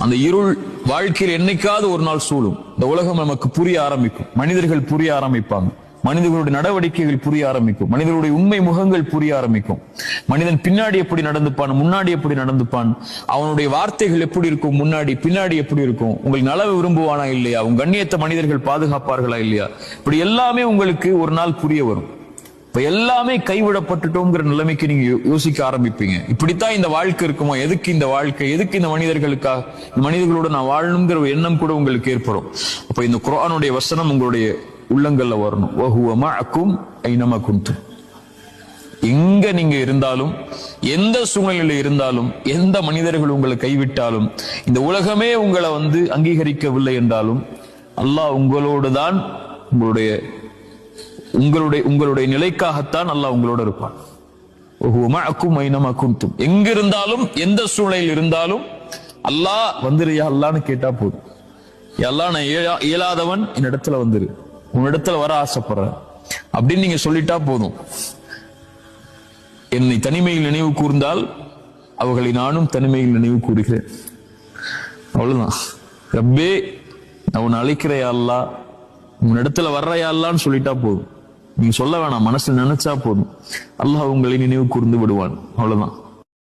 அந்த இருள் வாழ்க்கையில் என்னைக்காவது ஒரு நாள் சூழும். இந்த உலகம் நமக்கு புரிய ஆரம்பிக்கும், மனிதர்கள் புரிய ஆரம்பிப்பாங்க, மனிதர்களுடைய நடவடிக்கைகள் புரிய ஆரம்பிக்கும், மனிதர்களுடைய உண்மை முகங்கள் புரிய ஆரம்பிக்கும். மனிதன் பின்னாடி எப்படி நடந்துப்பான், முன்னாடி எப்படி நடந்துப்பான், அவனுடைய வார்த்தைகள் எப்படி இருக்கும், முன்னாடி பின்னாடி எப்படி இருக்கும், உங்களுக்கு நலவு விரும்புவானா இல்லையா, உங்க கண்ணியத்தை மனிதர்கள் பாதுகாப்பார்களா இல்லையா, இப்படி எல்லாமே உங்களுக்கு ஒரு நாள் புரிய வரும். இப்ப எல்லாமே கைவிடப்பட்டுட்டோங்கிற நிலைமைக்கு நீங்க யோசிக்க ஆரம்பிப்பீங்க. இப்படித்தான் இந்த வாழ்க்கை இருக்குமா, எதுக்கு இந்த வாழ்க்கை, எதுக்கு இந்த மனிதர்களுக்காக, இந்த மனிதர்களோட நான் வாழணுங்கிற ஒரு எண்ணம் கூட உங்களுக்கு ஏற்படும். அப்ப இந்த குர்ஆனுடைய வசனம் உங்களுடைய உள்ளங்கள்ல வரணும். வஹுவ மஅக்கும் ஐனமா குன்தும். எங்க நீங்க இருந்தாலும், எந்த சூழ்நிலையில இருந்தாலும், எந்த மனிதர்கள் உங்களை கைவிட்டாலும், இந்த உலகமே உங்களை அங்கீகரிக்கவில்லை என்றாலும், அல்லாஹ் உங்களோடு தான், உங்களுடைய நிலைக்காகத்தான் அல்லாஹ் உங்களோட இருப்பான். வஹுவ மஅக்கும் ஐனமா குன்தும். எங்க இருந்தாலும், எந்த சூழ்நிலையில் இருந்தாலும் அல்லாஹ் வந்துருயா அல்லான்னு கேட்டா போதும். அல்லாஹ் நான் இயலாதவன், என்னிடத்துல வந்துரு, உன்னிடத்துல வர ஆசைப்படுறேன் அப்படின்னு நீங்க சொல்லிட்டா போதும். என்னை தனிமையில் நினைவு கூர்ந்தால் அவர்களை நானும் தனிமையில் நினைவு கூறுகிறேன். அவ்வளவுதான். ரப்பே நான் உன்னை அழைக்கிறையா அல்லாஹ், உன்னிடத்துல வர்றையா அல்லான்னு சொல்லிட்டா போதும். நீங்க சொல்ல வேணாம், மனசுல நினைச்சா போதும், அல்லாஹ் உங்களை நினைவு கூர்ந்து விடுவான். அவ்வளவுதான்.